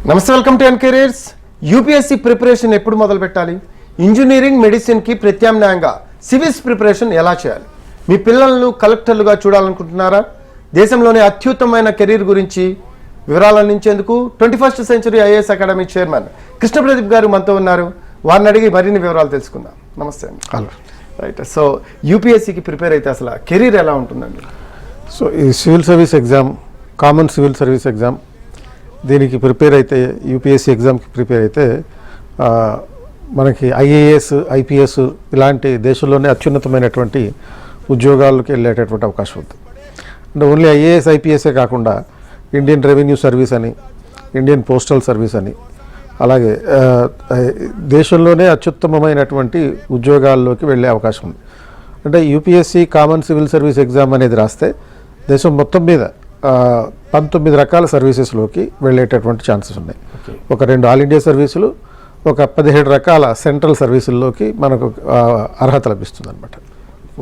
నమస్తే, welcome to N careers. UPSC preparation ఎప్పుడు మొదలు పెట్టాలి? ఇంజనీరింగ్, మెడిసిన్కి ప్రత్యామ్నాయంగా సివిల్స్ ప్రిపరేషన్ ఎలా చేయాలి? మీ పిల్లలను కలెక్టర్లుగా చూడాలనుకుంటున్నారా? దేశంలోనే అత్యుత్తమైన కెరీర్ గురించి వివరాలు అందించేందుకు 21st century IAS academy chairman Krishna Pradeep గారు మనతో ఉన్నారు. వారిని అడిగి మరిన్ని వివరాలు తెలుసుకుందాం. నమస్తే అండి. హలో. రైట్. సో యూపీఎస్సీకి ప్రిపేర్ అయితే అసలు కెరీర్ ఎలా ఉంటుందండి? సో ఈ civil service exam, common civil service exam, దీనికి ప్రిపేర్ అయితే, యూపీఎస్సీ ఎగ్జామ్కి ప్రిపేర్ అయితే మనకి ఐఏఎస్, ఐపీఎస్ ఇలాంటి దేశంలోనే అత్యున్నతమైనటువంటి ఉద్యోగాలకు వెళ్ళేటటువంటి అవకాశం ఉంది. అంటే ఓన్లీ ఐఏఎస్, ఐపీఎస్ఏ కాకుండా ఇండియన్ రెవెన్యూ సర్వీస్ అని, ఇండియన్ పోస్టల్ సర్వీస్ అని, అలాగే దేశంలోనే అత్యుత్తమమైనటువంటి ఉద్యోగాల్లోకి వెళ్ళే అవకాశం ఉంది. అంటే UPSC common civil service exam అనేది రాస్తే దేశం మొత్తం మీద 19 రకాల సర్వీసెస్లోకి వెళ్ళేటటువంటి ఛాన్సెస్ ఉన్నాయి. ఒక 2 ఆల్ ఇండియా సర్వీసులు, ఒక 17 రకాల సెంట్రల్ సర్వీసుల్లోకి మనకు అర్హత లభిస్తుంది అనమాట.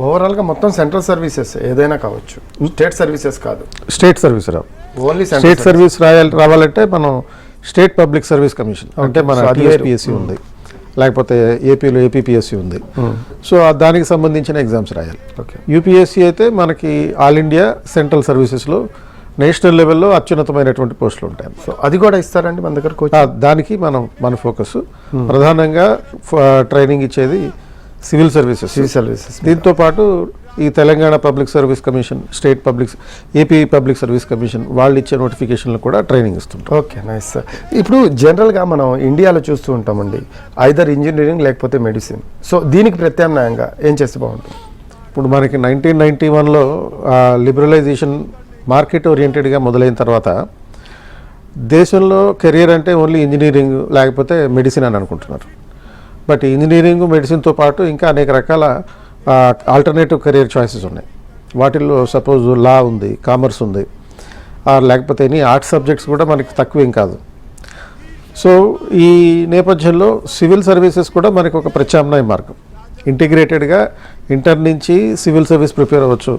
ఓవరాల్గా మొత్తం సెంట్రల్ సర్వీసెస్ ఏదైనా కావచ్చు, స్టేట్ సర్వీసెస్ కాదు. స్టేట్ సర్వీస్ రావు. ఓన్లీ స్టేట్ సర్వీస్ రావాలంటే మనం స్టేట్ పబ్లిక్ సర్వీస్ కమిషన్, అంటే మన టీఎస్పీఎస్సీ ఉంది, లేకపోతే ఏపీలో ఏపీపీఎస్సీ ఉంది. సో దానికి సంబంధించిన ఎగ్జామ్స్ రాయాలి. యూపీఎస్సీ అయితే మనకి ఆల్ ఇండియా సెంట్రల్ సర్వీసెస్లో నేషనల్ లెవెల్లో అత్యున్నతమైనటువంటి పోస్టులు ఉంటాయి. సో అది కూడా ఇస్తారండి మన దగ్గర? దానికి మన ఫోకస్ ప్రధానంగా ట్రైనింగ్ ఇచ్చేది సివిల్ సర్వీసెస్. దీంతో పాటు ఈ Telangana public service commission, state public, AP public service commission వాళ్ళు ఇచ్చే నోటిఫికేషన్లు కూడా ట్రైనింగ్ ఇస్తుంటాం. Okay, nice sir. ఇప్పుడు జనరల్గా మనం ఇండియాలో చూస్తూ ఉంటామండి, ఐదర్ ఇంజనీరింగ్ లేకపోతే మెడిసిన్. సో దీనికి ప్రత్యామ్నాయంగా ఏం చేస్తే బాగుంటుంది? ఇప్పుడు మనకి 1991లో లిబరలైజేషన్, మార్కెట్ ఓరియంటెడ్గా మొదలైన తర్వాత దేశంలో కెరియర్ అంటే ఓన్లీ ఇంజనీరింగ్ లేకపోతే మెడిసిన్ అని అనుకుంటున్నారు. బట్ ఇంజనీరింగ్, మెడిసిన్తో పాటు ఇంకా అనేక రకాల ఆల్టర్నేటివ్ కెరియర్ చాయిసెస్ ఉన్నాయి. వాటిల్లో సపోజ్ లా ఉంది, కామర్స్ ఉంది, లేకపోతే ఎనీ ఆర్ట్స్ సబ్జెక్ట్స్ కూడా మనకి తక్కువేం కాదు. సో ఈ నేపథ్యంలో సివిల్ సర్వీసెస్ కూడా మనకి ఒక ప్రత్యామ్నాయ మార్గం. ఇంటిగ్రేటెడ్గా ఇంటర్ నుంచి సివిల్ సర్వీస్ ప్రిపేర్ అవ్వచ్చు,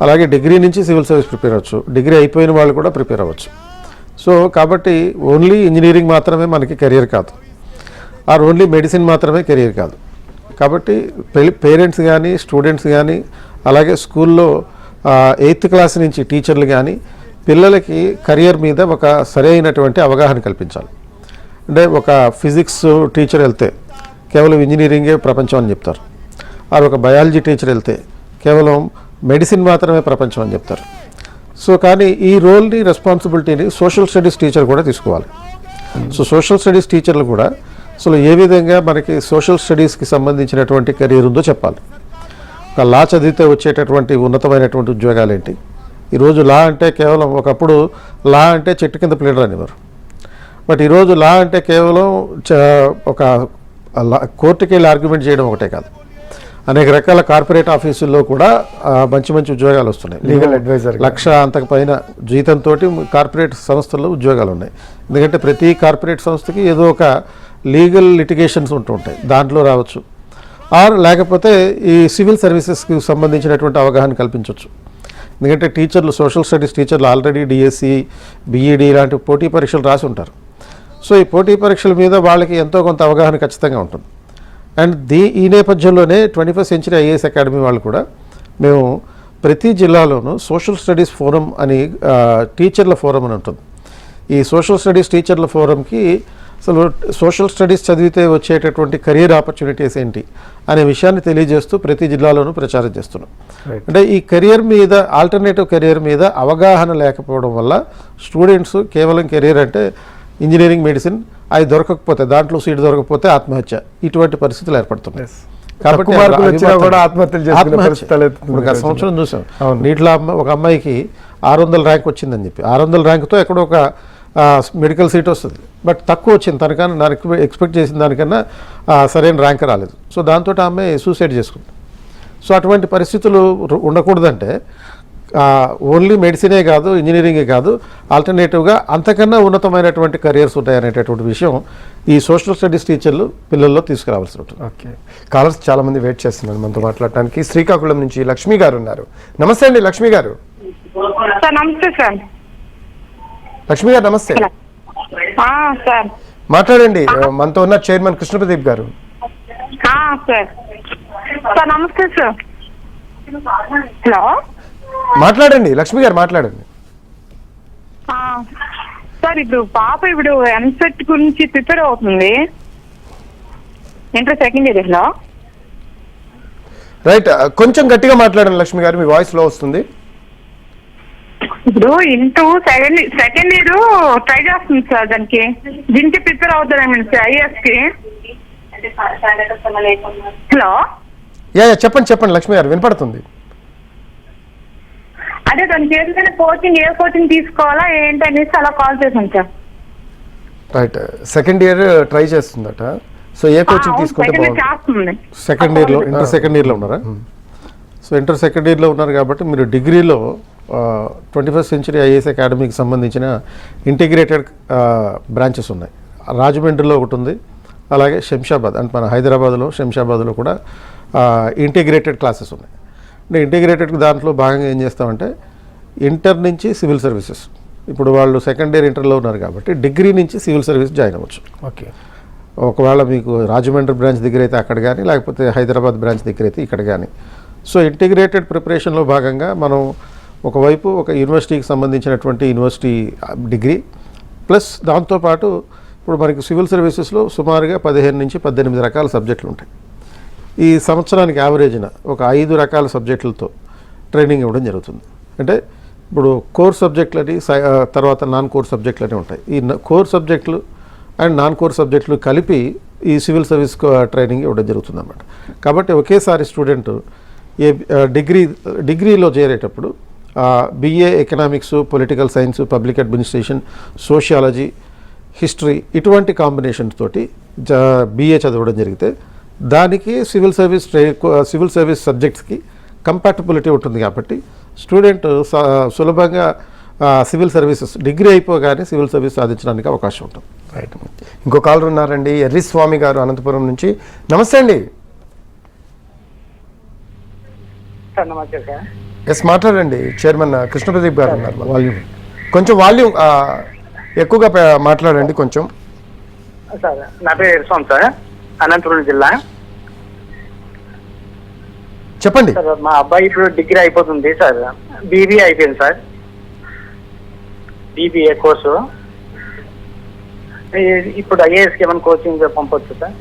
అలాగే డిగ్రీ నుంచి సివిల్ సర్వీస్ ప్రిపేర్ అవ్వచ్చు, డిగ్రీ అయిపోయిన వాళ్ళు కూడా ప్రిపేర్ అవ్వచ్చు. సో కాబట్టి ఓన్లీ ఇంజనీరింగ్ మాత్రమే మనకి కెరియర్ కాదు, ఓన్లీ మెడిసిన్ మాత్రమే కెరియర్ కాదు. కాబట్టి పేరెంట్స్ కానీ, స్టూడెంట్స్ కానీ, అలాగే స్కూల్లో 8th క్లాస్ నుంచి టీచర్లు కానీ పిల్లలకి కెరియర్ మీద ఒక సరైనటువంటి అవగాహన కల్పించాలి. అంటే ఒక ఫిజిక్స్ టీచర్ వెళ్తే కేవలం ఇంజనీరింగే ప్రపంచం అని చెప్తారు, ఒక బయాలజీ టీచర్ వెళ్తే కేవలం మెడిసిన్ మాత్రమే ప్రపంచం అని చెప్తారు. సో కానీ ఈ రోల్ని, రెస్పాన్సిబిలిటీని సోషల్ స్టడీస్ టీచర్ కూడా తీసుకోవాలి. సో సోషల్ స్టడీస్ టీచర్లు కూడా అసలు ఏ విధంగా మనకి సోషల్ స్టడీస్కి సంబంధించినటువంటి కెరీర్ ఉందో చెప్పాలి. ఒక లా చదివితే వచ్చేటటువంటి ఉన్నతమైనటువంటి ఉద్యోగాలు ఏంటి? ఈరోజు లా అంటే కేవలం, ఒకప్పుడు లా అంటే చెట్టు కింద ప్లేడర్ అనేవారు. బట్ ఈరోజు లా అంటే కేవలం ఒక కోర్టుకి వెళ్ళి ఆర్గ్యుమెంట్ చేయడం ఒకటే కాదు, అనేక రకాల కార్పొరేట్ ఆఫీసుల్లో కూడా మంచి మంచి ఉద్యోగాలు వస్తున్నాయి. లీగల్ అడ్వైజర్ 1,00,000 అంతకు పైన జీతంతో కార్పొరేట్ సంస్థల్లో ఉద్యోగాలు ఉన్నాయి. ఎందుకంటే ప్రతి కార్పొరేట్ సంస్థకి ఏదో ఒక లీగల్ లిటిగేషన్స్ ఉంటూ ఉంటాయి, దాంట్లో రావచ్చు. లేకపోతే ఈ సివిల్ సర్వీసెస్కి సంబంధించినటువంటి అవగాహన కల్పించవచ్చు. ఎందుకంటే టీచర్లు, సోషల్ స్టడీస్ టీచర్లు ఆల్రెడీ డిఎస్సి, బిఈడి ఇలాంటి పోటీ పరీక్షలు రాసి ఉంటారు. సో ఈ పోటీ పరీక్షల మీద వాళ్ళకి ఎంతో కొంత అవగాహన ఖచ్చితంగా ఉంటుంది. అండ్ ఈ నేపథ్యంలోనే 21st సెంచరీ ఐఏఎస్ అకాడమీ వాళ్ళు కూడా మేము ప్రతి జిల్లాలోనూ సోషల్ స్టడీస్ ఫోరం అని, టీచర్ల ఫోరం అని ఉంటుంది. ఈ సోషల్ స్టడీస్ టీచర్ల ఫోరంకి అసలు సోషల్ స్టడీస్ చదివితే వచ్చేటటువంటి కెరీర్ ఆపర్చునిటీస్ ఏంటి అనే విషయాన్ని తెలియజేస్తూ ప్రతి జిల్లాలోనూ ప్రచారం చేస్తున్నాం. అంటే ఈ కెరియర్ మీద, ఆల్టర్నేటివ్ కెరియర్ మీద అవగాహన లేకపోవడం వల్ల స్టూడెంట్స్ కేవలం కెరీర్ అంటే ఇంజనీరింగ్, మెడిసిన్ అవి దొరకకపోతే, దాంట్లో సీట్ దొరకకపోతే ఆత్మహత్య, ఇటువంటి పరిస్థితులు ఏర్పడుతున్నాయి. కాబట్టి గత సంవత్సరం చూసాం, నీటిలో ఒక అమ్మాయికి 600 ర్యాంక్ వచ్చిందని చెప్పి, 600 ర్యాంక్తో ఎక్కడో ఒక మెడికల్ సీట్ వస్తుంది, బట్ తక్కువ వచ్చింది, తనకన్నా నాకు ఎక్స్పెక్ట్ చేసిన దానికన్నా సరైన ర్యాంక్ రాలేదు. సో దాంతో ఆ అమ్మాయి సూసైడ్ చేసుకుంది. సో అటువంటి పరిస్థితులు ఉండకూడదంటే ఓన్లీ మెడిసినే కాదు, ఇంజనీరింగే కాదు, ఆల్టర్నేటివ్గా అంతకన్నా ఉన్నతమైనటువంటి కెరియర్స్ ఉంటాయనేటటువంటి విషయం ఈ సోషల్ స్టడీస్ టీచర్లు పిల్లల్లో తీసుకురావాల్సి ఉంటుంది. ఓకే, కాలర్స్ చాలామంది వెయిట్ చేస్తున్నారు మనతో మాట్లాడటానికి. శ్రీకాకుళం నుంచి లక్ష్మి గారు ఉన్నారు. నమస్తే అండి లక్ష్మి గారు. నమస్తే సార్. లక్ష్మి గారు నమస్తే. సార్ మాట్లాడండి. మనతో ఉన్న చైర్మన్ కృష్ణప్రదీప్ గారు. సార్ సార్ నమస్తే సార్. హలో మాట్లాడండి లక్ష్మి గారు, మాట్లాడండి. సార్ ఇప్పుడు పాప ఎంసెట్ గురించి ప్రిపేర్ అవుతుంది, ఇంటర్ సెకండ్ ఇయర్ లో. రైట్, కొంచెం గట్టిగా మాట్లాడండి లక్ష్మి గారు, మీ వాయిస్ లో వస్తుంది. ఇప్పుడు ఇంటూ సెకండ్ ఇయర్ ట్రై చేస్తుంది సార్, దీనికి ప్రిపేర్ అవుతారేమో సార్ ఐఎస్ కి. హలో చెప్పండి లక్ష్మి గారు, వినపడుతుంది. అదే దానికి ఏదైనా కోచింగ్, ఏ కోచింగ్ తీసుకోవాలా ఏంటి అనేసి అలా కాల్ చేశాను sir. Right, second year try చేస్తుందట. సో ఏ కోచింగ్ తీసుకుంటే చేస్తుంది? సెకండ్ ఇయర్లో, ఇంటర్ సెకండ్ ఇయర్లో ఉన్నారా? సో ఇంటర్ సెకండ్ ఇయర్లో ఉన్నారు కాబట్టి మీరు డిగ్రీలో 21st సెంచరీ ఐఏఎస్ అకాడమీకి సంబంధించిన ఇంటిగ్రేటెడ్ బ్రాంచెస్ ఉన్నాయి. రాజమండ్రిలో ఒకటి ఉంది, అలాగే శంషాబాద్ అంటే మన హైదరాబాద్లో శంషాబాద్లో కూడా ఇంటిగ్రేటెడ్ క్లాసెస్ ఉన్నాయి. అంటే ఇంటిగ్రేటెడ్ దాంట్లో భాగంగా ఏం చేస్తామంటే ఇంటర్ నుంచి సివిల్ సర్వీసెస్, ఇప్పుడు వాళ్ళు సెకండ్ ఇయర్ ఇంటర్లో ఉన్నారు కాబట్టి డిగ్రీ నుంచి సివిల్ సర్వీస్ జాయిన్ అవ్వచ్చు. ఓకే, ఒకవేళ మీకు రాజమండ్రి బ్రాంచ్ దగ్గర అయితే అక్కడ కానీ, లేకపోతే హైదరాబాద్ బ్రాంచ్ దగ్గర అయితే ఇక్కడ కానీ. సో ఇంటిగ్రేటెడ్ ప్రిపరేషన్లో భాగంగా మనం ఒకవైపు ఒక యూనివర్సిటీకి సంబంధించినటువంటి యూనివర్సిటీ డిగ్రీ ప్లస్ దాంతోపాటు ఇప్పుడు మనకి సివిల్ సర్వీసెస్లో సుమారుగా 15 నుంచి 18 రకాల సబ్జెక్టులు ఉంటాయి. ఈ సంవత్సరానికి యావరేజ్న ఒక 5 రకాల సబ్జెక్టులతో ట్రైనింగ్ ఇవ్వడం జరుగుతుంది. అంటే ఇప్పుడు కోర్ సబ్జెక్టులని తర్వాత నాన్ కోర్ సబ్జెక్టులని ఉంటాయి. ఈ కోర్ సబ్జెక్టులు అండ్ నాన్ కోర్ సబ్జెక్టులు కలిపి ఈ సివిల్ సర్వీస్ ట్రైనింగ్ ఇవ్వడం జరుగుతుంది అన్నమాట. కాబట్టి ఒకేసారి స్టూడెంట్ డిగ్రీలో చేరేటప్పుడు BA economics, political science, public administration, sociology, history ఇటువంటి కాంబినేషన్ తోటి బిఏ చదవడం జరిగితే దానికి సివిల్ సర్వీస్ సబ్జెక్ట్స్కి కంపాటబిలిటీ ఉంటుంది. కాబట్టి స్టూడెంట్ సులభంగా సివిల్ సర్వీసెస్ డిగ్రీ అయిపోగానే సివిల్ సర్వీస్ సాధించడానికి అవకాశం ఉంటుంది. రైట్, ఇంకో కాలర్ ఉన్నారండి, ఎర్రి స్వామి గారు అనంతపురం నుంచి. నమస్తే అండి. నమస్తే సార్. ఎస్ మాట్లాడండి, చైర్మన్ కృష్ణప్రదీప్ గారు ఉన్నారు. కొంచెం వాల్యూమ్ ఎక్కువగా మాట్లాడండి కొంచెం. సార్ నా పేరు ఇర్ఫాన్ సార్, అనంతపురం జిల్లా. చెప్పండి సార్ మా అబ్బాయి ఇప్పుడు డిగ్రీ అయిపోతుంది సార్, బీబీఏ అయిపోయింది సార్, బీబీఏ కోర్సు. ఇప్పుడు ఐఏఎస్కి ఏమైనా కోచింగ్ పంపొచ్చు సార్?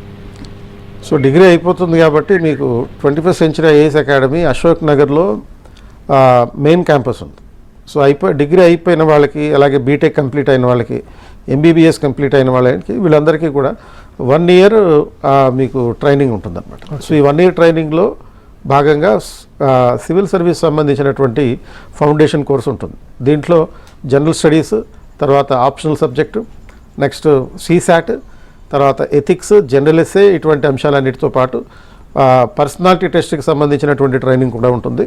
సో డిగ్రీ అయిపోతుంది కాబట్టి మీకు 21st century IAS academy Ashok నగర్లో మెయిన్ క్యాంపస్ ఉంది. సో డిగ్రీ అయిపోయిన వాళ్ళకి, అలాగే బీటెక్ కంప్లీట్ అయిన వాళ్ళకి, ఎంబీబీఎస్ కంప్లీట్ అయిన వాళ్ళకి, వీళ్ళందరికీ కూడా 1 ఇయర్ మీకు ట్రైనింగ్ ఉంటుందన్నమాట. సో ఈ 1 ఇయర్ ట్రైనింగ్లో భాగంగా సివిల్ సర్వీస్ సంబంధించినటువంటి ఫౌండేషన్ కోర్స్ ఉంటుంది. దీంట్లో జనరల్ స్టడీస్, తర్వాత ఆప్షనల్ సబ్జెక్టు, నెక్స్ట్ సీసాట్, తర్వాత ఎథిక్స్, జనరల్ ఎస్సే, ఇటువంటి అంశాలన్నిటితో పాటు పర్సనాలిటీ టెస్ట్కి సంబంధించినటువంటి ట్రైనింగ్ కూడా ఉంటుంది.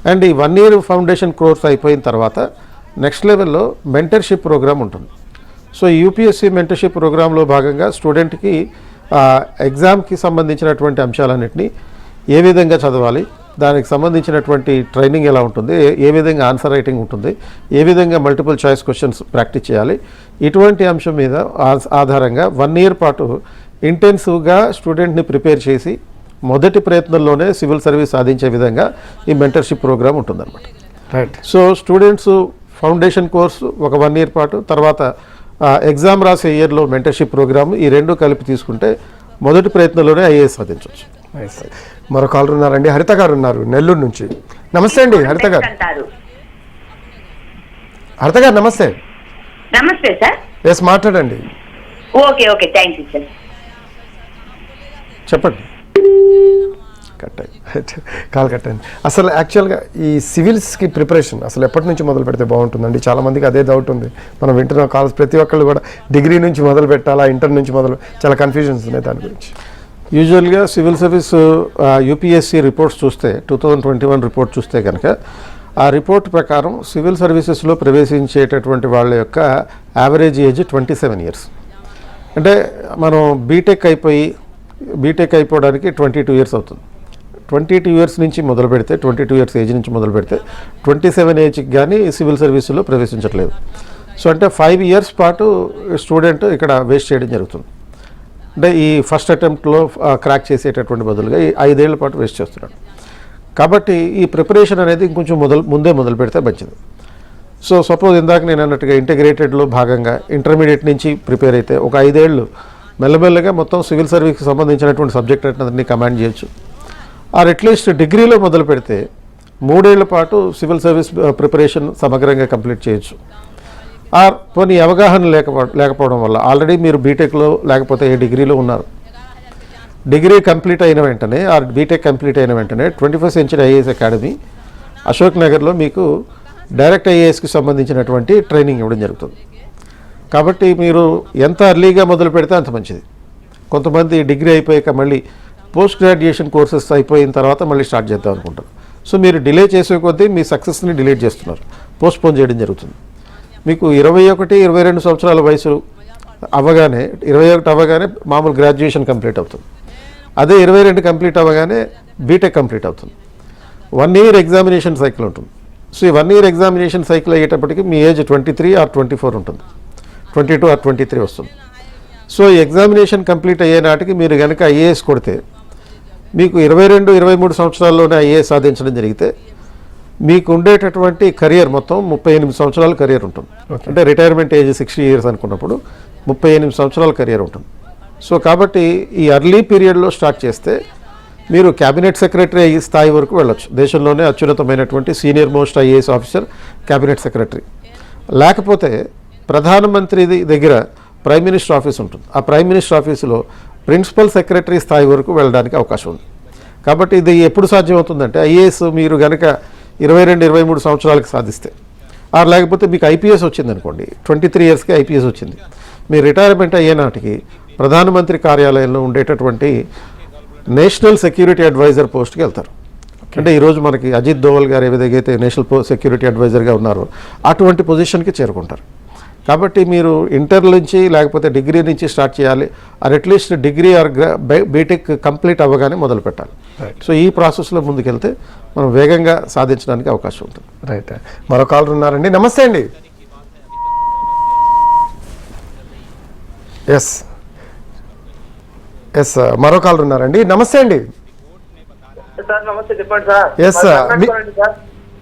అండ్ ఈ 1 ఇయర్ ఫౌండేషన్ కోర్స్ అయిపోయిన తర్వాత నెక్స్ట్ లెవెల్లో మెంటర్షిప్ ప్రోగ్రామ్ ఉంటుంది. సో యూపీఎస్సీ మెంటర్షిప్ ప్రోగ్రాంలో భాగంగా స్టూడెంట్కి ఎగ్జామ్కి సంబంధించినటువంటి అంశాలన్నింటినీ ఏ విధంగా చదవాలి, దానికి సంబంధించినటువంటి ట్రైనింగ్ ఎలా ఉంటుంది, ఏ విధంగా ఆన్సర్ రైటింగ్ ఉంటుంది, ఏ విధంగా మల్టిపుల్ చాయిస్ క్వశ్చన్స్ ప్రాక్టీస్ చేయాలి, ఇటువంటి అంశం మీద ఆధారంగా 1 ఇయర్ పాటు ఇంటెన్సివ్గా స్టూడెంట్ని ప్రిపేర్ చేసి మొదటి ప్రయత్నంలోనే సివిల్ సర్వీస్ సాధించే విధంగా ఈ మెంటర్షిప్ ప్రోగ్రామ్ ఉంటుందన్నమాట. Right, so students foundation course ఒక 1 ఇయర్ పాటు, తర్వాత ఎగ్జామ్ రాసే ఇయర్లో మెంటర్షిప్ ప్రోగ్రామ్, ఈ రెండు కలిపి తీసుకుంటే మొదటి ప్రయత్నంలోనే ఐఏఎస్ సాధించవచ్చు. మరో కాలర్ ఉన్నారండి, హరిత గారు ఉన్నారు నెల్లూరు నుంచి. నమస్తే అండి హరిత గారు. హరిత గారు నమస్తే. నమస్తే సార్. ఎస్ మాట్లాడండి. Okay thank you sir. చెప్పండి. కాల్ కట్టండి. అసలు యాక్చువల్గా ఈ సివిల్స్కి ప్రిపరేషన్ అసలు ఎప్పటి నుంచి మొదలు పెడితే బాగుంటుందండి? చాలామందికి అదే డౌట్ ఉంది. మనం వింటున్న కాల్స్ ప్రతి ఒక్కళ్ళు కూడా డిగ్రీ నుంచి మొదలు పెట్టాలా, ఇంటర్ నుంచి చాలా కన్ఫ్యూజన్స్ ఉన్నాయి దాని గురించి. యూజువల్గా సివిల్ సర్వీస్ యూపీఎస్సీ రిపోర్ట్స్ చూస్తే 2021 రిపోర్ట్ చూస్తే కనుక ఆ రిపోర్ట్ ప్రకారం సివిల్ సర్వీసెస్లో ప్రవేశించేటటువంటి వాళ్ళ యొక్క యావరేజ్ ఏజ్ 27 ఇయర్స్. అంటే మనం బీటెక్ అయిపోవడానికి 22 ఇయర్స్ అవుతుంది. 22 ఇయర్స్ నుంచి మొదలు పెడితే, 22 ఇయర్స్ ఏజ్ నుంచి మొదలు పెడితే 27 ఏజ్కి కానీ సివిల్ సర్వీసులో ప్రవేశించట్లేదు. సో అంటే 5 years పాటు స్టూడెంట్ ఇక్కడ వేస్ట్ చేయడం జరుగుతుంది. అంటే ఈ ఫస్ట్ అటెంప్ట్లో క్రాక్ చేసేటటువంటి బదులుగా ఈ 5 ఏళ్ల పాటు వేస్ట్ చేస్తున్నాడు. కాబట్టి ఈ ప్రిపరేషన్ అనేది ఇంకొంచెం ముందే మొదలు పెడితే మంచిది. సో సపోజ్ ఇందాక నేను అన్నట్టుగా ఇంటిగ్రేటెడ్లో భాగంగా ఇంటర్మీడియట్ నుంచి ప్రిపేర్ అయితే ఒక 5 ఏళ్ళు మెల్లమెల్లగా మొత్తం సివిల్ సర్వీస్కి సంబంధించినటువంటి సబ్జెక్ట్ అన్ని కమాండ్ చేయొచ్చు. ఆర్ అట్లీస్ట్ డిగ్రీలో మొదలు పెడితే 3 ఏళ్ల పాటు సివిల్ సర్వీస్ ప్రిపరేషన్ సమగ్రంగా కంప్లీట్ చేయొచ్చు. ఆర్ కొన్ని అవగాహన లేకపోవడం వల్ల ఆల్రెడీ మీరు బీటెక్లో లేకపోతే ఏ డిగ్రీలో ఉన్నారు, డిగ్రీ కంప్లీట్ అయిన వెంటనే ఆర్ బీటెక్ కంప్లీట్ అయిన వెంటనే 21st Century IAS academy Ashok నగర్లో మీకు డైరెక్ట్ ఐఏఎస్కి సంబంధించినటువంటి ట్రైనింగ్ ఇవ్వడం జరుగుతుంది. కాబట్టి మీరు ఎంత అర్లీగా మొదలు పెడితే అంత మంచిది. కొంతమంది డిగ్రీ అయిపోయాక మళ్ళీ పోస్ట్ గ్రాడ్యుయేషన్ కోర్సెస్ అయిపోయిన తర్వాత మళ్ళీ స్టార్ట్ చేద్దాం అనుకుంటారు. సో మీరు డిలే చేసే కొద్దీ మీ సక్సెస్ని డిలేట్ చేస్తున్నారు, పోస్ట్పోన్ చేయడం జరుగుతుంది. మీకు 21-22 సంవత్సరాల వయసు అవ్వగానే 21 అవ్వగానే మామూలు గ్రాడ్యుయేషన్ కంప్లీట్ అవుతుంది. అదే 22 కంప్లీట్ అవ్వగానే బీటెక్ కంప్లీట్ అవుతుంది. 1 year ఎగ్జామినేషన్ సైకిల్ ఉంటుంది. సో ఈ 1 year ఎగ్జామినేషన్ సైకిల్ అయ్యేటప్పటికి మీ ఏజ్ 23 or 24 ఉంటుంది, 22 or 23 వస్తుంది. సో ఈ ఎగ్జామినేషన్ కంప్లీట్ అయ్యే నాటికి మీరు కనుక ఐఏఎస్ కొడితే మీకు 22-23 సంవత్సరాల్లోనే ఐఏఎస్ సాధించడం జరిగితే మీకు ఉండేటటువంటి కెరియర్ మొత్తం 38 సంవత్సరాల కెరియర్ ఉంటుంది. అంటే రిటైర్మెంట్ ఏజ్ 60 years అనుకున్నప్పుడు 38 సంవత్సరాల కెరియర్ ఉంటుంది. సో కాబట్టి ఈ ఎర్లీ పీరియడ్లో స్టార్ట్ చేస్తే మీరు క్యాబినెట్ సెక్రటరీ స్థాయి వరకు వెళ్ళొచ్చు. దేశంలోనే అత్యున్నతమైనటువంటి senior most IAS officer cabinet secretary. లేకపోతే ప్రధానమంత్రి దగ్గర ప్రైమ్ మినిస్టర్ ఆఫీస్ ఉంటుంది. ఆ ప్రైమ్ మినిస్టర్ ఆఫీసులో ప్రిన్సిపల్ సెక్రటరీ స్థాయి వరకు వెళ్ళడానికి అవకాశం ఉంది. కాబట్టి ఇది ఎప్పుడు సాధ్యమవుతుందంటే ఐఏఎస్ మీరు కనుక 22-23 సంవత్సరాలకు సాధిస్తే, ఆర్ లేకపోతే మీకు ఐపీఎస్ వచ్చింది అనుకోండి, 23 yearsకి ఐపీఎస్ వచ్చింది, మీ రిటైర్మెంట్ అయ్యే నాటికి ప్రధానమంత్రి కార్యాలయంలో ఉండేటటువంటి నేషనల్ సెక్యూరిటీ అడ్వైజర్ పోస్ట్కి వెళ్తారు. అంటే ఈరోజు మనకి అజిత్ దోవల్ గారు ఏ విధంగా అయితే నేషనల్ సెక్యూరిటీ అడ్వైజర్గా ఉన్నారో అటువంటి పొజిషన్కి చేరుకుంటారు. కాబట్టి మీరు ఇంటర్ నుంచి లేకపోతే డిగ్రీ నుంచి స్టార్ట్ చేయాలి, or at least degree or BTech complete అవ్వగానే మొదలు పెట్టాలి. సో ఈ ప్రాసెస్లో ముందుకెళ్తే మనం వేగంగా సాధించడానికి అవకాశం ఉంటుంది. రైట్. మరో కాలర్ ఉన్నారండి. నమస్తే అండి. ఎస్ ఎస్ మరో కాలర్ ఉన్నారండి. నమస్తే అండి. సార్ నమస్తే, చెప్పండి సార్. ఎస్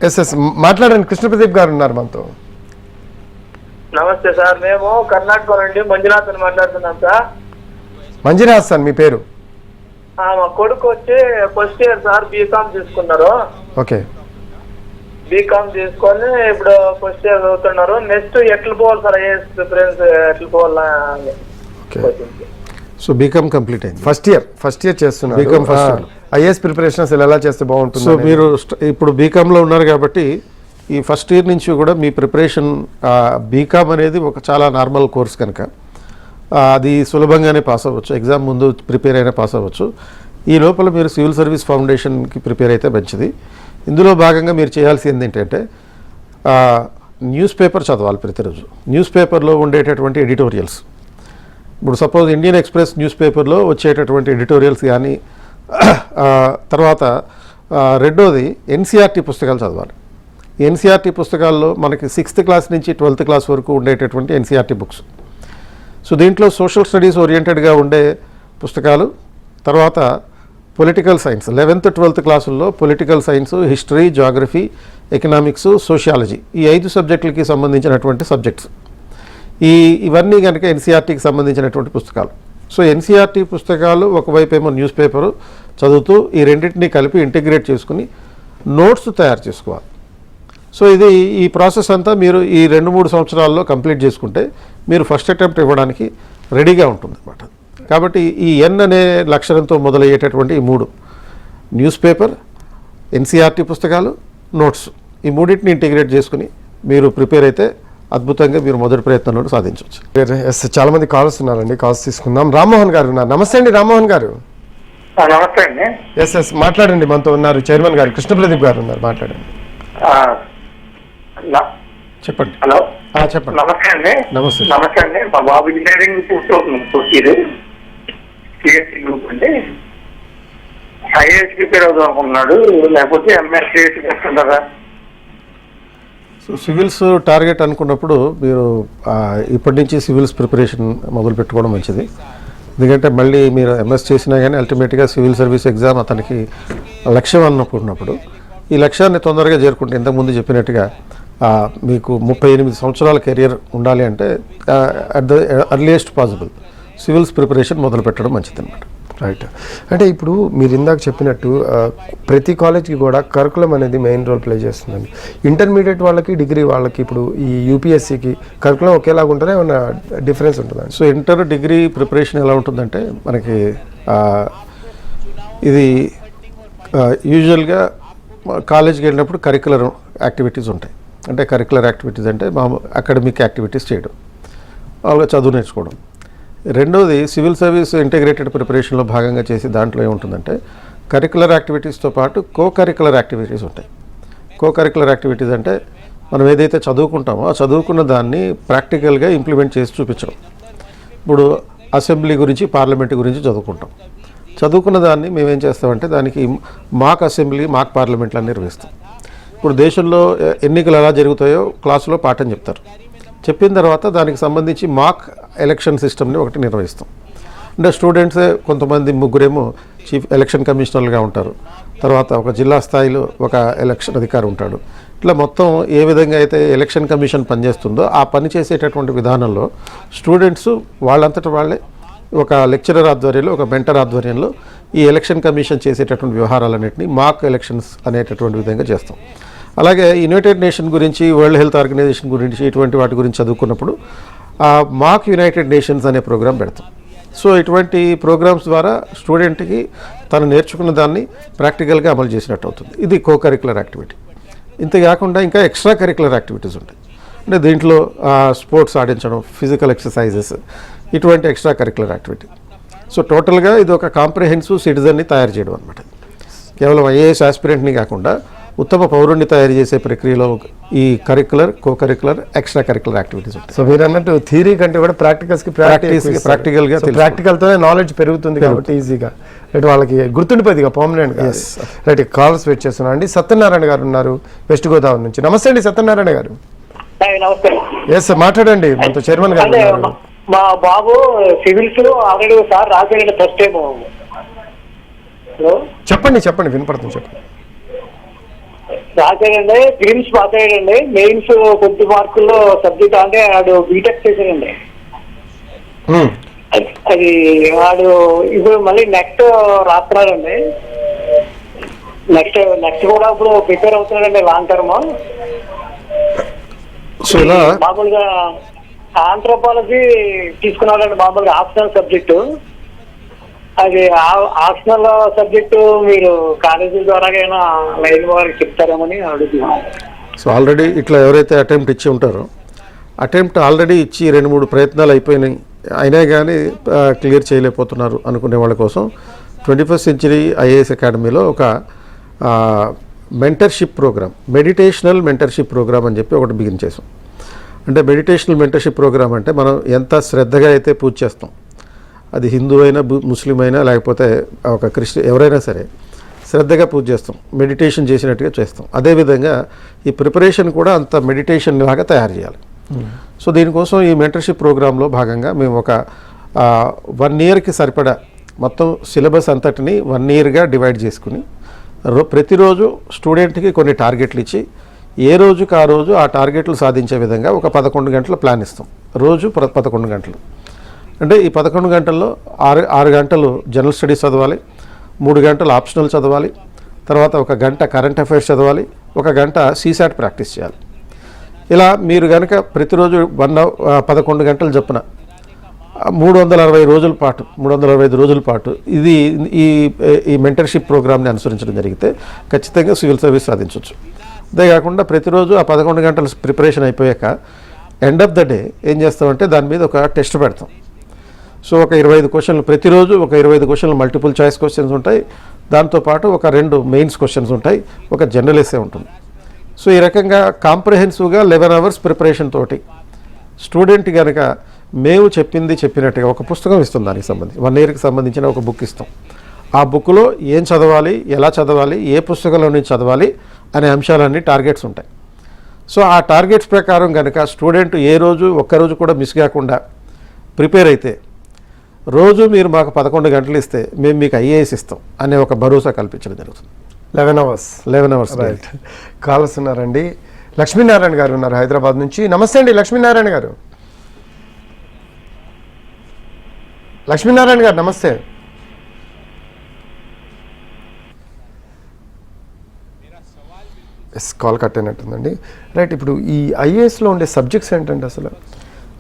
ఎస్ ఎస్ మాట్లాడండి. కృష్ణ ప్రదీప్ గారు ఉన్నారు మనతో. నమస్తే సార్, మేము కర్ణాటక నుండి మంజునాథ్ అని మాట్లాడుతున్నాం సార్. మంజునాథ్ సార్ మీ పేరు? మా కొడుకు వచ్చి ఫస్ట్ ఇయర్ సార్, బీకామ్ తీసుకున్నారు. ఓకే. బీకామ్ తీసుకొని ఇప్పుడు ఫస్ట్ ఇయర్ చదువుతున్నారు. నెక్స్ట్ ఎట్లా పోవాలి సార్, ఐఏఎస్ ప్రిఫరెన్స్ ఎట్లా పోవాలా? సో బీకామ్ కంప్లీట్ అయింది, ఫస్ట్ ఇయర్ చేస్తున్నారు. BCom first year. IAS preparations ఎలా చేస్తే బాగుంటుంది? సో మీరు ఇప్పుడు బీకామ్లో ఉన్నారు కాబట్టి ఈ ఫస్ట్ ఇయర్ నుంచి కూడా మీ ప్రిపరేషన్, బీకామ్ అనేది ఒక చాలా నార్మల్ కోర్స్ కనుక అది సులభంగానే పాస్ అవ్వచ్చు. ఎగ్జామ్ ముందు ప్రిపేర్ అయినా పాస్ అవ్వచ్చు. ఈ లోపల మీరు సివిల్ సర్వీస్ ఫౌండేషన్కి ప్రిపేర్ అయితే మంచిది. ఇందులో భాగంగా మీరు చేయాల్సింది ఏంటంటే న్యూస్ పేపర్ చదవాలి ప్రతిరోజు. న్యూస్ పేపర్లో ఉండేటటువంటి ఎడిటోరియల్స్, ఇప్పుడు సపోజ్ ఇండియన్ ఎక్స్ప్రెస్ న్యూస్ పేపర్లో వచ్చేటటువంటి ఎడిటోరియల్స్ కానీ, తర్వాత రెండోది ఎన్సీఆర్టీ పుస్తకాలు చదవాలి. ఎన్సీఆర్టీ పుస్తకాల్లో మనకి 6th class నుంచి 12th class వరకు ఉండేటటువంటి ఎన్సీఆర్టీ బుక్స్. సో దీంట్లో సోషల్ స్టడీస్ ఓరియంటెడ్గా ఉండే పుస్తకాలు, తర్వాత పొలిటికల్ సైన్స్ 11th, 12th క్లాసుల్లో political science, history, geography, economics, sociology ఈ 5 సబ్జెక్టులకి సంబంధించినటువంటి సబ్జెక్ట్స్. ఇవన్నీ కనుక ఎన్సీఆర్టీకి సంబంధించినటువంటి పుస్తకాలు. సో ఎన్సీఆర్టీ పుస్తకాలు ఒకవైపు ఏమో న్యూస్ పేపరు చదువుతూ ఈ రెండింటినీ కలిపి ఇంటిగ్రేట్ చేసుకుని నోట్స్ తయారు చేసుకోవాలి. సో ఈ ప్రాసెస్ అంతా మీరు ఈ 2-3 సంవత్సరాల్లో కంప్లీట్ చేసుకుంటే మీరు ఫస్ట్ అటెంప్ట్ ఇవ్వడానికి రెడీగా ఉంటుంది అన్నమాట. కాబట్టి ఈ ఎన్ అనే లక్షణంతో మొదలయ్యేటటువంటి ఈ 3 న్యూస్ పేపర్, ఎన్సీఆర్టీ పుస్తకాలు, నోట్స్, ఈ మూడింటిని ఇంటిగ్రేట్ చేసుకుని మీరు ప్రిపేర్ అయితే అద్భుతంగా మీరు మొదటి ప్రయత్నంలో సాధించవచ్చు. ఎస్ చాలా మంది కాల్స్ ఉన్నారండి, కాల్స్ తీసుకుందాం. రామ్మోహన్ గారు ఉన్నారు. నమస్తే అండి రామ్మోహన్ గారు. నమస్తే అండి. ఎస్ మాట్లాడండి. మనతో ఉన్నారు చైర్మన్ గారు, కృష్ణ ప్రదీప్ గారు ఉన్నారు, మాట్లాడండి. చెప్పండి. హలో, చెప్పండి. నమస్తే అండి. నమస్తే అండి. మా బాబు ఇంజనీరింగ్ పూర్తి సిఎస్సి గ్రూప్ అండి. ఐఏఎస్ ప్రిపేర్ అవుదాం అనుకున్నాడు, లేకపోతే ఎంఎస్ చేస్తుంటారా? సో సివిల్స్ టార్గెట్ అనుకున్నప్పుడు మీరు ఇప్పటి నుంచి సివిల్స్ ప్రిపరేషన్ మొదలు పెట్టుకోవడం మంచిది. ఎందుకంటే మళ్ళీ మీరు ఎంఎస్ చేసినా కానీ అల్టిమేట్గా సివిల్ సర్వీస్ ఎగ్జామ్ అతనికి లక్ష్యం అనుకున్నప్పుడు ఈ లక్ష్యాన్ని తొందరగా చేరుకుంటే ఇంతకుముందు చెప్పినట్టుగా మీకు 38 సంవత్సరాల కెరియర్ ఉండాలి అంటే at the earliest possible civils preparation మొదలు పెట్టడం మంచిది అనమాట. రైట్. అంటే ఇప్పుడు మీరు ఇందాక చెప్పినట్టు ప్రతి కాలేజ్కి కూడా కరికులం అనేది మెయిన్ రోల్ ప్లే చేస్తుందండి. ఇంటర్మీడియట్ వాళ్ళకి డిగ్రీ వాళ్ళకి ఇప్పుడు ఈ యూపీఎస్సీకి కరికులం ఒకేలాగా ఉంటుందా, ఏమైనా డిఫరెన్స్ ఉంటుందా? సో ఇంటర్ డిగ్రీ ప్రిపరేషన్ ఎలా ఉంటుందంటే మనకి ఇది యూజువల్గా కాలేజ్కి వెళ్ళినప్పుడు కరికులర్ యాక్టివిటీస్ ఉంటాయి. అంటే కరికులర్ యాక్టివిటీస్ అంటే అకాడమిక్ యాక్టివిటీస్ చేయడం, వాళ్ళగా చదువు నేర్చుకోవడం. రెండోది సివిల్ సర్వీస్ ఇంటిగ్రేటెడ్ ప్రిపరేషన్లో భాగంగా చేసి దాంట్లో ఏముంటుందంటే కరికులర్ యాక్టివిటీస్తో పాటు కో కరికులర్ యాక్టివిటీస్ ఉంటాయి. కో కరికులర్ యాక్టివిటీస్ అంటే మనం ఏదైతే చదువుకుంటామో ఆ చదువుకున్న దాన్ని ప్రాక్టికల్గా ఇంప్లిమెంట్ చేసి చూపించడం. ఇప్పుడు అసెంబ్లీ గురించి పార్లమెంట్ గురించి చదువుకున్న దాన్ని మేమేం చేస్తామంటే దానికి మాక్ అసెంబ్లీ మాక్ పార్లమెంట్లను నిర్వహిస్తాం. ఇప్పుడు దేశంలో ఎన్నికలు ఎలా జరుగుతాయో క్లాసులో పాఠం చెప్తారు. చెప్పిన తర్వాత దానికి సంబంధించి మాక్ ఎలక్షన్ సిస్టమ్ని ఒకటి నిర్వహిస్తాం. అంటే స్టూడెంట్సే కొంతమంది ముగ్గురేమో చీఫ్ ఎలక్షన్ కమిషనర్లుగా ఉంటారు, తర్వాత ఒక జిల్లా స్థాయిలో ఒక ఎలక్షన్ అధికారి ఉంటాడు. ఇట్లా మొత్తం ఏ విధంగా అయితే ఎలక్షన్ కమిషన్ పనిచేస్తుందో ఆ పని చేసేటటువంటి విధానంలో స్టూడెంట్స్ వాళ్ళంతట వాళ్ళే ఒక లెక్చరర్ ఆధ్వర్యంలో ఒక మెంటర్ ఆధ్వర్యంలో ఈ ఎలక్షన్ కమిషన్ చేసేటటువంటి వ్యవహారాలన్నింటినీ మాక్ ఎలక్షన్స్ అనేటటువంటి విధంగా చేస్తాం. అలాగే యునైటెడ్ నేషన్ గురించి, వరల్డ్ హెల్త్ ఆర్గనైజేషన్ గురించి, ఇటువంటి వాటి గురించి చదువుకున్నప్పుడు మాక్ యునైటెడ్ నేషన్స్ అనే ప్రోగ్రాం పెడతాం. సో ఇటువంటి ప్రోగ్రామ్స్ ద్వారా స్టూడెంట్కి తను నేర్చుకున్న దాన్ని ప్రాక్టికల్గా అమలు చేసినట్టు అవుతుంది. ఇది కో కరికులర్ యాక్టివిటీ. ఇంతే కాకుండా ఇంకా ఎక్స్ట్రా కరికులర్ యాక్టివిటీస్ ఉంటాయి. అంటే దీంట్లో స్పోర్ట్స్ ఆడించడం, ఫిజికల్ ఎక్సర్సైజెస్, ఇటువంటి ఎక్స్ట్రా కరికులర్ యాక్టివిటీ. సో టోటల్గా ఇది ఒక కాంప్రిహెన్సివ్ సిటిజన్ని తయారు చేయడం అనమాట. కేవలం ఐఏఎస్ ఆస్పిరెంట్ని కాకుండా ఉత్తమ పౌరుణ్ణి తయారు చేసే ప్రక్రియలో ఈ curricular, co curricular, extra curricular activities ఉంటాయి. సో మీరు అన్నట్టు థియరీ కంటే కూడా ప్రాక్టికల్గా ప్రాక్టికల్తోనే నాలెడ్జ్ పెరుగుతుంది కాబట్టి ఈజీగా రైట్ వాళ్ళకి గుర్తుండిపోయింది పర్మనెంట్గా. రైట్, కాల్స్ వెయిట్ చేస్తున్నాం అండి. సత్యనారాయణ గారు ఉన్నారు వెస్ట్ గోదావరి నుంచి. నమస్తే అండి సత్యనారాయణ గారు. నమస్కారం. ఎస్ సార్, మాట్లాడండి. మనతో చైర్మన్ గారు ఉన్నారు. మా బాబు సివిల్స్ ఆల్రెడీ సార్ రాసాడండి ఫస్ట్ టైం. చెప్పండి వినపడుతుంది, చెప్పండి. రాసాడండి, ఫిలిమ్స్ పాస్ అయ్యాడండి. మెయిన్స్ కొద్ది మార్కుల్లో సబ్జెక్ట్ అంటే వాడు బీటెక్ చేశాడండి. అది వాడు ఇప్పుడు మళ్ళీ నెక్స్ట్ రాస్తున్నాడండి. నెక్స్ట్ కూడా ఇప్పుడు ప్రిపేర్ అవుతున్నాడండి లాంగ్ టర్మ్. మామూలుగా ఆంథ్రోపాలజీ తీసుకున్నాడండి, మామూలుగా ఆప్షనల్ సబ్జెక్టు. అది ఆప్షనల్ సబ్జెక్టు మీరు కాలేజీ ద్వారా లైన్ వారికి చెప్తారేమని అడుగుతున్నాను. సో ఆల్రెడీ ఇట్లా ఎవరైతే అటెంప్ట్ ఇచ్చి ఉంటారో అటెంప్ట్ ఆల్రెడీ ఇచ్చి 2-3 ప్రయత్నాలు అయిపోయినాయి, అయినా కానీ క్లియర్ చేయలేకపోతున్నారు అనుకునే వాళ్ళ కోసం 21st సెంచరీ ఐఏఎస్ అకాడమీలో ఒక mentorship programme, meditational mentorship programme అని చెప్పి ఒకటి బిగిన్ చేసాం. అంటే మెడిటేషనల్ మెంటర్షిప్ ప్రోగ్రామ్ అంటే మనం ఎంత శ్రద్ధగా అయితే పూజ చేస్తాం, అది హిందూ అయినా ముస్లిం అయినా లేకపోతే ఒక క్రిస్టియన్ ఎవరైనా సరే శ్రద్ధగా పూజ చేస్తాం, మెడిటేషన్ చేసినట్టుగా చేస్తాం. అదేవిధంగా ఈ ప్రిపరేషన్ కూడా అంత మెడిటేషన్ లాగా తయారు చేయాలి. సో దీనికోసం ఈ మెంటర్షిప్ ప్రోగ్రాంలో భాగంగా మేము ఒక 1 ఇయర్కి సరిపడా మొత్తం సిలబస్ అంతటిని 1 ఇయర్గా డివైడ్ చేసుకుని ప్రతిరోజు స్టూడెంట్కి కొన్ని టార్గెట్లు ఇచ్చి ఏ రోజుకి ఆ రోజు ఆ టార్గెట్లు సాధించే విధంగా ఒక 11 గంటల ప్లాన్ ఇస్తాం. రోజు 11 గంటలు. అంటే ఈ 11 గంటల్లో 6 గంటలు జనరల్ స్టడీస్ చదవాలి, 3 గంటలు ఆప్షనల్ చదవాలి, తర్వాత 1 గంట కరెంట్ అఫైర్స్ చదవాలి, 1 గంట సీసాట్ ప్రాక్టీస్ చేయాలి. ఇలా మీరు కనుక ప్రతిరోజు 11 గంటలు చొప్పున 365 రోజుల పాటు ఇది ఈ మెంటర్షిప్ ప్రోగ్రామ్ని అనుసరించడం జరిగితే ఖచ్చితంగా సివిల్ సర్వీస్ సాధించవచ్చు. అంతేకాకుండా ప్రతిరోజు ఆ 11 గంటల ప్రిపరేషన్ అయిపోయాక ఎండ్ ఆఫ్ ద డే ఏం చేస్తామంటే దాని మీద ఒక టెస్ట్ పెడతాం. సో ఒక 25 క్వశ్చన్లు, ప్రతిరోజు ఒక 25 క్వశ్చన్లు మల్టిపుల్ చాయిస్ క్వశ్చన్స్ ఉంటాయి, దాంతోపాటు ఒక 2 మెయిన్స్ క్వశ్చన్స్ ఉంటాయి, ఒక జనరల్ ఎస్సే ఉంటుంది. సో ఈ రకంగా కాంప్రహెన్సివ్గా 11 అవర్స్ ప్రిపరేషన్ తోటి స్టూడెంట్ కనుక మేము చెప్పినట్టుగా ఒక పుస్తకం ఇస్తాం, దానికి సంబంధించి 1 ఇయర్కి సంబంధించిన ఒక బుక్ ఇస్తాం. ఆ బుక్లో ఏం చదవాలి, ఎలా చదవాలి, ఏ పుస్తకంలో నుంచి చదవాలి అనే అంశాలన్నీ టార్గెట్స్ ఉంటాయి. సో ఆ టార్గెట్స్ ప్రకారం కనుక స్టూడెంట్ ఏ రోజు ఒక్కరోజు కూడా మిస్ కాకుండా ప్రిపేర్ అయితే రోజు మీరు మాకు 11 గంటలు ఇస్తే మేము మీకు ఐఏఎస్ ఇస్తాం అనే ఒక భరోసా కల్పించడం జరుగుతుంది. 11 అవర్స్ 11 అవర్స్ రైట్. కాల్స్ ఉన్నారండి. లక్ష్మీనారాయణ గారు ఉన్నారు హైదరాబాద్ నుంచి. నమస్తే అండి లక్ష్మీనారాయణ గారు. లక్ష్మీనారాయణ గారు నమస్తే. ఎస్, కాల్ కట్ అయినట్టుందండి. రైట్, ఇప్పుడు ఈ ఐఏఎస్లో ఉండే సబ్జెక్ట్స్ ఏంటంటే అసలు?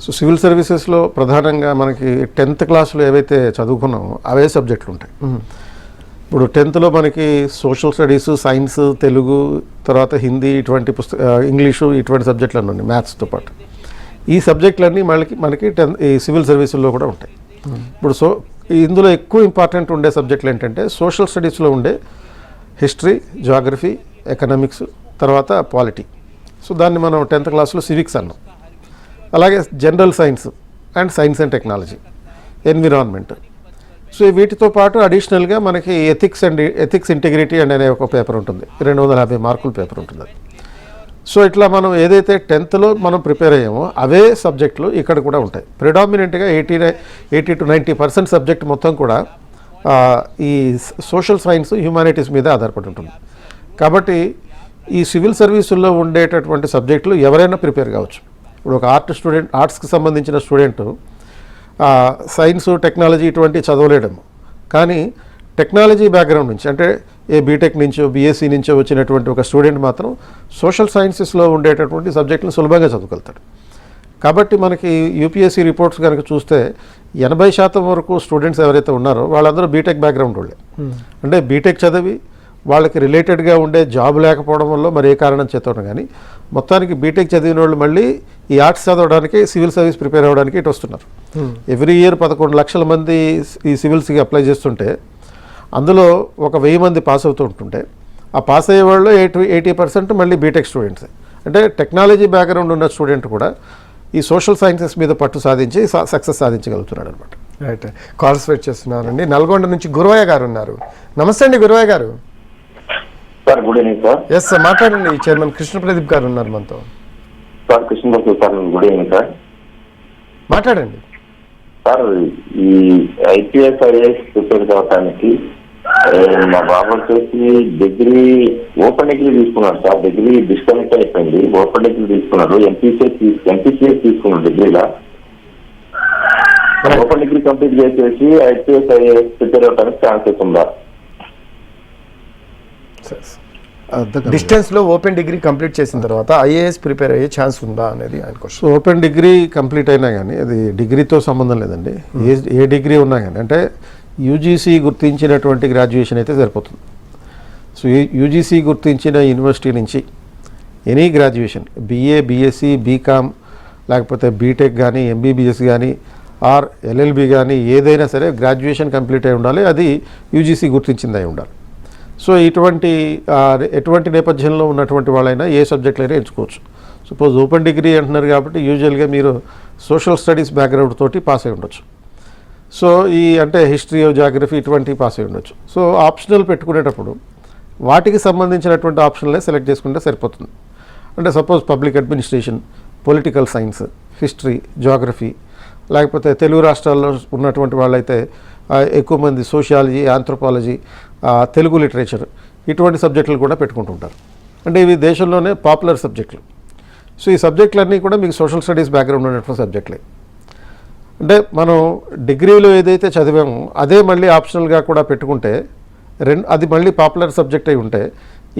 సో సివిల్ సర్వీసెస్లో ప్రధానంగా మనకి 10th క్లాస్లో ఏవైతే చదువుకున్నామో అవే సబ్జెక్టులు ఉంటాయి. ఇప్పుడు 10thలో మనకి సోషల్ స్టడీస్, సైన్స్, తెలుగు, తర్వాత హిందీ, ఇటువంటి ఇంగ్లీషు, ఇటువంటి సబ్జెక్టులు అన్నీ ఉన్నాయి మ్యాథ్స్తో పాటు. ఈ సబ్జెక్టులన్నీ మనకి ఈ సివిల్ సర్వీసుల్లో కూడా ఉంటాయి. ఇప్పుడు ఇందులో ఎక్కువ ఇంపార్టెంట్ ఉండే సబ్జెక్టులు ఏంటంటే సోషల్ స్టడీస్లో ఉండే హిస్టరీ, జాగ్రఫీ, ఎకనామిక్స్, తర్వాత పాలిటీ. సో దాన్ని మనం 10th క్లాస్లో సివిక్స్ అన్నాం. అలాగే general science and science and technology, environment. So వీటితో పాటు అడిషనల్గా మనకి ఎథిక్స్ ఇంటిగ్రిటీ అనే ఒక పేపర్ ఉంటుంది, 250 మార్కుల పేపర్ ఉంటుంది అది. సో ఇట్లా మనం ఏదైతే 10thలో మనం ప్రిపేర్ అయ్యామో అవే సబ్జెక్టులు ఇక్కడ కూడా ఉంటాయి. ప్రిడామినెంట్గా 80 to 90% సబ్జెక్ట్ మొత్తం కూడా ఈ సోషల్ సైన్స్, హ్యుమానిటీస్ మీద ఆధారపడి ఉంటుంది. కాబట్టి ఈ సివిల్ సర్వీసుల్లో ఉండేటటువంటి సబ్జెక్టులు ఎవరైనా ప్రిపేర్ కావచ్చు. ఇప్పుడు ఒక ఆర్ట్స్కి సంబంధించిన స్టూడెంట్ సైన్స్, టెక్నాలజీ ఇటువంటి చదవలేడము, కానీ టెక్నాలజీ బ్యాక్గ్రౌండ్ నుంచి అంటే బీటెక్ నుంచో బీఎస్సీ నుంచో వచ్చినటువంటి ఒక స్టూడెంట్ మాత్రం సోషల్ సైన్సెస్లో ఉండేటటువంటి సబ్జెక్టులను సులభంగా చదువుకెళ్తాడు. కాబట్టి మనకి యూపీఎస్సీ రిపోర్ట్స్ కనుక చూస్తే 80% వరకు స్టూడెంట్స్ ఎవరైతే ఉన్నారో వాళ్ళందరూ బీటెక్ బ్యాక్గ్రౌండ్ వాళ్ళే. అంటే బీటెక్ చదివి వాళ్ళకి రిలేటెడ్గా ఉండే జాబ్ లేకపోవడం వల్ల మరి ఏ కారణం చేతను కానీ మొత్తానికి బీటెక్ చదివిన వాళ్ళు మళ్ళీ ఈ ఆర్ట్స్ చదవడానికి, సివిల్ సర్వీస్ ప్రిపేర్ అవ్వడానికి ఇటు వస్తున్నారు. ఎవ్రీ ఇయర్ 11 లక్షల మంది ఈ సివిల్స్కి అప్లై చేస్తుంటే అందులో ఒక 1000 మంది పాస్ అవుతూ ఉంటుంటే ఆ పాస్ అయ్యే వాళ్ళు 80% మళ్ళీ బీటెక్ స్టూడెంట్సే. అంటే టెక్నాలజీ బ్యాక్గ్రౌండ్ ఉన్న స్టూడెంట్ కూడా ఈ సోషల్ సైన్సెస్ మీద పట్టు సాధించి సక్సెస్ సాధించగలుగుతున్నాడు అనమాట. రైట్, కాల్స్ వెయిట్ చేస్తున్నారండి. నల్గొండ నుంచి గురువయ్య గారు ఉన్నారు. నమస్తే అండి గురువయ్య గారు. Sir good evening sir. Yes sir, మాట్లాడండి. చైర్మన్ కృష్ణ ప్రదీప్ గారు ఉన్నారు మనతో. Sir Krishnapradeep sir, good evening sir. మాట్లాడండి సార్. ఈ ఐపీఎస్, ఐఏఎస్ ప్రిపేర్ కావడానికి మా బాబు వచ్చేసి డిగ్రీ, ఓపెన్ డిగ్రీ తీసుకున్నాడు సార్. డిగ్రీ డిస్కనెక్ట్ అయిపోయింది, ఓపెన్ డిగ్రీ తీసుకున్నాడు. ఎంపీసీఎస్ తీసుకున్నాడు డిగ్రీలో. ఓపెన్ డిగ్రీ కంప్లీట్ చేసేసి ఐపీఎస్, ఐఏఎస్ ప్రిపేర్ అవడానికి ఛాన్సెస్ ఉందా? డిస్టెన్స్ లో ఓపెన్ డిగ్రీ కంప్లీట్ చేసిన తర్వాత ఐఏఎస్ ప్రిపేర్ అయ్యే ఛాన్స్ ఉందా అనేది ఆయన question. So open degree complete అయినా కానీ అది డిగ్రీతో సంబంధం లేదండి. ఏ డిగ్రీ ఉన్నా కానీ అంటే యూజీసీ గుర్తించినటువంటి గ్రాడ్యుయేషన్ అయితే సరిపోతుంది. సో యూజీసీ గుర్తించిన యూనివర్సిటీ నుంచి any graduation, BA, BSc, BCom, లేకపోతే బీటెక్ కానీ, ఎంబీబీఎస్ కానీ, ఆర్ ఎల్ఎల్బి కానీ ఏదైనా సరే గ్రాడ్యుయేషన్ కంప్లీట్ అయి ఉండాలి. అది యూజీసీ గుర్తించింది అయి ఉండాలి. సో ఎటువంటి నేపథ్యంలో ఉన్నటువంటి వాళ్ళైనా ఏ సబ్జెక్టులైనా ఎంచుకోవచ్చు. సపోజ్ ఓపెన్ డిగ్రీ అంటున్నారు కాబట్టి యూజువల్గా మీరు సోషల్ స్టడీస్ బ్యాక్గ్రౌండ్ తోటి పాస్ అయి ఉండొచ్చు. సో అంటే హిస్టరీ, జాగ్రఫీ ఇటువంటివి పాస్ అయి ఉండొచ్చు. సో ఆప్షనల్ పెట్టుకునేటప్పుడు వాటికి సంబంధించినటువంటి ఆప్షన్లే సెలెక్ట్ చేసుకుంటే సరిపోతుంది. అంటే suppose public administration, political science, history, geography, లేకపోతే తెలుగు రాష్ట్రాల్లో ఉన్నటువంటి వాళ్ళైతే ఎక్కువ మంది సోషియాలజీ, ఆంథ్రోపాలజీ, తెలుగు లిటరేచర్ ఇటువంటి సబ్జెక్టులు కూడా పెట్టుకుంటుంటారు. అంటే ఇవి దేశంలోనే పాపులర్ సబ్జెక్టులు. సో ఈ సబ్జెక్టులన్నీ కూడా మీకు సోషల్ స్టడీస్ బ్యాక్గ్రౌండ్ ఉన్నటువంటి సబ్జెక్టులే. అంటే మనం డిగ్రీలో ఏదైతే చదివామో అదే మళ్ళీ ఆప్షనల్గా కూడా పెట్టుకుంటే అది మళ్ళీ పాపులర్ సబ్జెక్ట్ అయి ఉంటే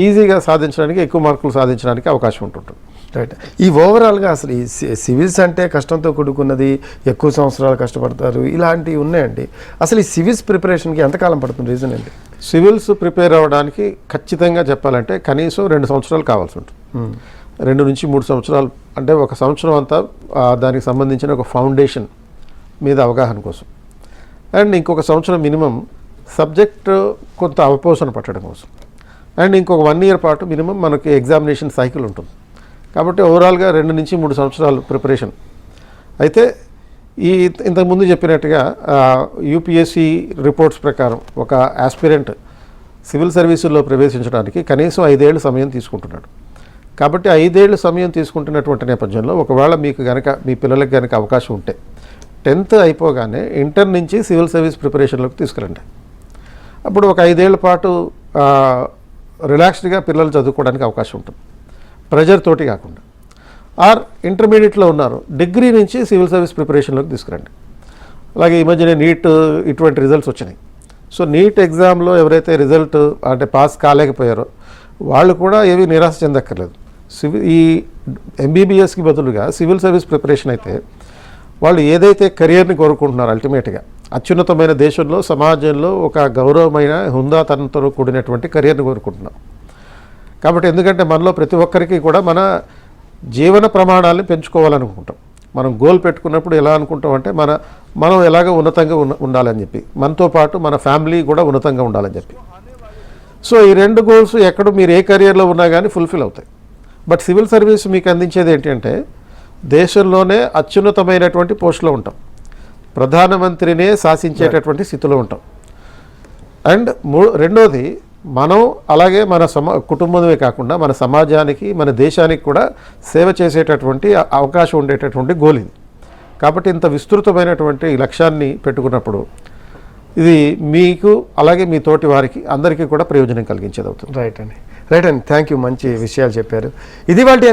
ఈజీగా సాధించడానికి, ఎక్కువ మార్కులు సాధించడానికి అవకాశం ఉంటుంటుంది. రైట్. ఈ ఓవరాల్గా అసలు ఈ సివిల్స్ అంటే కష్టంతో కూడుకున్నది, ఎక్కువ సంవత్సరాలు కష్టపడతారు, ఇలాంటివి ఉన్నాయండి. అసలు ఈ సివిల్స్ ప్రిపరేషన్కి ఎంతకాలం పడుతుంది? రీజన్ ఏంటి? సివిల్స్ ప్రిపేర్ అవ్వడానికి ఖచ్చితంగా చెప్పాలంటే కనీసం 2 సంవత్సరాలు కావాల్సి ఉంటుంది. 2 నుంచి 3 సంవత్సరాలు. అంటే 1 సంవత్సరం అంతా దానికి సంబంధించిన ఒక ఫౌండేషన్ మీద అవగాహన కోసం, అండ్ ఇంకొక సంవత్సరం మినిమం సబ్జెక్ట్ కొంత అవపోసన పట్టడం కోసం, అండ్ ఇంకొక 1 ఇయర్ పాటు మినిమం మనకి ఎగ్జామినేషన్ సైకిల్ ఉంటుంది. కాబట్టి ఓవరాల్గా 2 నుంచి 3 సంవత్సరాలు ప్రిపరేషన్. అయితే ఇంతకుముందు చెప్పినట్టుగా యూపీఎస్సీ రిపోర్ట్స్ ప్రకారం ఒక ఆస్పిరెంట్ సివిల్ సర్వీసుల్లో ప్రవేశించడానికి కనీసం 5 ఏళ్ళు సమయం తీసుకుంటున్నాడు. కాబట్టి 5 ఏళ్ళు సమయం తీసుకుంటున్నటువంటి నేపథ్యంలో ఒకవేళ మీకు కనుక మీ పిల్లలకి కనుక అవకాశం ఉంటే 10th అయిపోగానే ఇంటర్ నుంచి సివిల్ సర్వీస్ ప్రిపరేషన్లోకి తీసుకురండి. అప్పుడు ఒక 5 ఏళ్ల పాటు రిలాక్స్డ్గా పిల్లలు చదువుకోవడానికి అవకాశం ఉంటుంది, ప్రెజర్ తోటి కాకుండా. ఆర్ ఇంటర్మీడియట్లో ఉన్నారు, డిగ్రీ నుంచి సివిల్ సర్వీస్ ప్రిపరేషన్లోకి తీసుకురండి. అలాగే ఈ మధ్యనే నీట్ ఇటువంటి రిజల్ట్స్ వచ్చినాయి. సో నీట్ ఎగ్జామ్లో ఎవరైతే రిజల్ట్ అంటే పాస్ కాలేకపోయారో వాళ్ళు కూడా ఏవి నిరాశ చెందక్కర్లేదు. ఈ ఎంబీబీఎస్కి బదులుగా సివిల్ సర్వీస్ ప్రిపరేషన్ అయితే వాళ్ళు ఏదైతే కెరియర్ని కోరుకుంటున్నారో అల్టిమేట్గా అత్యున్నతమైన దేశంలో సమాజంలో ఒక గౌరవమైన హుందాతనంతో కూడినటువంటి కెరియర్ని కోరుకుంటున్నాం. కాబట్టి ఎందుకంటే మనలో ప్రతి ఒక్కరికి కూడా మన జీవన ప్రమాణాలని పెంచుకోవాలనుకుంటాం. మనం గోల్ పెట్టుకున్నప్పుడు ఎలా అనుకుంటాం అంటే మనం ఎలాగ ఉన్నతంగా ఉండాలని చెప్పి, మనతో పాటు మన ఫ్యామిలీ కూడా ఉన్నతంగా ఉండాలని చెప్పి. సో ఈ 2 గోల్స్ ఎక్కడ మీరు ఏ కెరియర్లో ఉన్నా కానీ ఫుల్ఫిల్ అవుతాయి. బట్ సివిల్ సర్వీస్ మీకు అందించేది ఏంటంటే దేశంలోనే అత్యున్నతమైనటువంటి పోస్టులో ఉంటాం, ప్రధానమంత్రినే శాసించేటటువంటి స్థితిలో ఉంటాం. అండ్ రెండోది మనం అలాగే మన కుటుంబమే కాకుండా మన సమాజానికి మన దేశానికి కూడా సేవ చేసేటటువంటి అవకాశం ఉండేటటువంటి గోల్ ఇది. కాబట్టి ఇంత విస్తృతమైనటువంటి లక్ష్యాన్ని పెట్టుకున్నప్పుడు ఇది మీకు అలాగే మీ తోటి వారికి అందరికీ కూడా ప్రయోజనం కలిగించేది అవుతుంది. రైట్ అండి, థ్యాంక్ యూ, మంచి విషయాలు చెప్పారు. ఇది వాటి